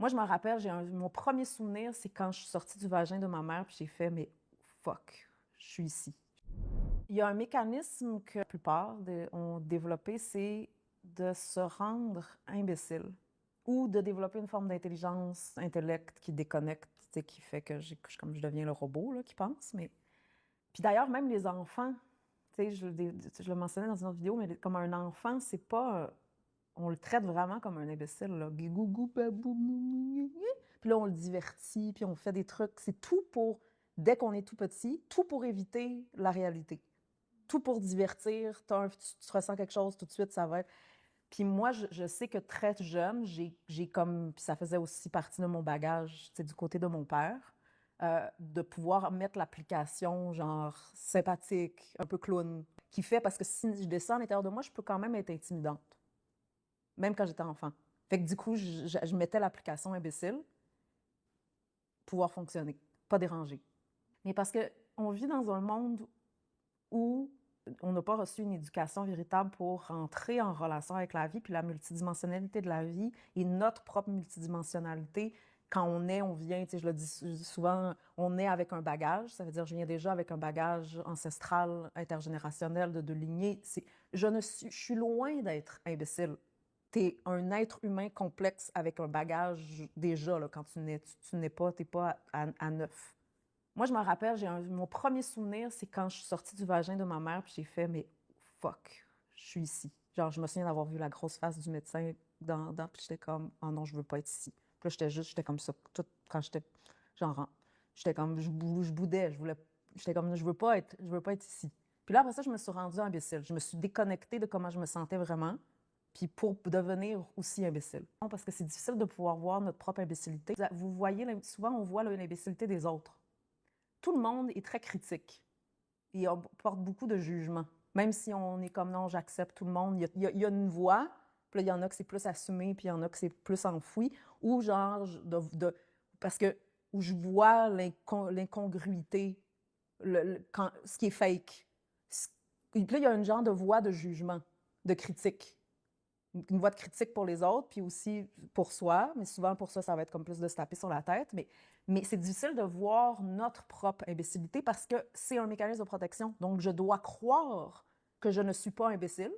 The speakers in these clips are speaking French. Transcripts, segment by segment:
Moi, je me rappelle, mon premier souvenir, c'est quand je suis sortie du vagin de ma mère, puis j'ai fait, mais fuck, je suis ici. Il y a un mécanisme que la plupart ont développé, c'est de se rendre imbécile ou de développer une forme d'intelligence, intellect qui déconnecte, qui fait que comme je deviens le robot là, qui pense. Mais... Puis d'ailleurs, même les enfants, je le mentionnais dans une autre vidéo, mais comme un enfant, c'est pas... on le traite vraiment comme un imbécile, là. Guigou, babou, puis là, on le divertit, puis on fait des trucs. C'est tout pour, dès qu'on est tout petit, tout pour éviter la réalité. Tout pour divertir. Tu ressens quelque chose, tout de suite, ça va être... Puis moi, je sais que très jeune, j'ai comme... Puis ça faisait aussi partie de mon bagage, du côté de mon père, de pouvoir mettre l'application, genre, sympathique, un peu clown, qui fait... Parce que si je descends à l'intérieur de moi, je peux quand même être intimidante, même quand j'étais enfant. Fait que du coup, je mettais l'application imbécile, pouvoir fonctionner, pas déranger. Mais parce qu'on vit dans un monde où on n'a pas reçu une éducation véritable pour rentrer en relation avec la vie, puis la multidimensionnalité de la vie et notre propre multidimensionnalité. Quand on vient, je le dis souvent, on est avec un bagage, ça veut dire je viens déjà avec un bagage ancestral, intergénérationnel, de lignée. Je suis loin d'être imbécile. Tu es un être humain complexe avec un bagage déjà, là, quand tu n'es pas, tu n'es pas à neuf. Moi, je me rappelle, mon premier souvenir, c'est quand je suis sortie du vagin de ma mère, puis j'ai fait, mais fuck, je suis ici. Genre, je me souviens d'avoir vu la grosse face du médecin puis j'étais comme, oh non, je veux pas être ici. Puis là, j'étais comme ça, tout, quand j'étais, genre, j'étais comme, je boudais, j'étais comme, je veux pas être ici. Puis là, après ça, je me suis rendue imbécile. Je me suis déconnectée de comment je me sentais vraiment, puis pour devenir aussi imbécile. Parce que c'est difficile de pouvoir voir notre propre imbécilité. Vous voyez, souvent, on voit l'imbécilité des autres. Tout le monde est très critique et porte beaucoup de jugement. Même si on est comme non, j'accepte tout le monde, il y a une voix, puis là, il y en a que c'est plus assumé, puis il y en a que c'est plus enfoui, ou genre, parce que où je vois l'incongruité, ce qui est fake. Puis là, il y a un genre de voix de jugement, de critique. Une voix de critique pour les autres, puis aussi pour soi, mais souvent pour ça, ça va être comme plus de se taper sur la tête. Mais c'est difficile de voir notre propre imbécilité parce que c'est un mécanisme de protection. Donc, je dois croire que je ne suis pas imbécile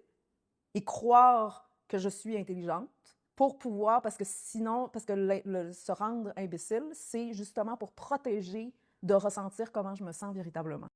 et croire que je suis intelligente pour pouvoir, parce que sinon, parce que se rendre imbécile, c'est justement pour protéger de ressentir comment je me sens véritablement.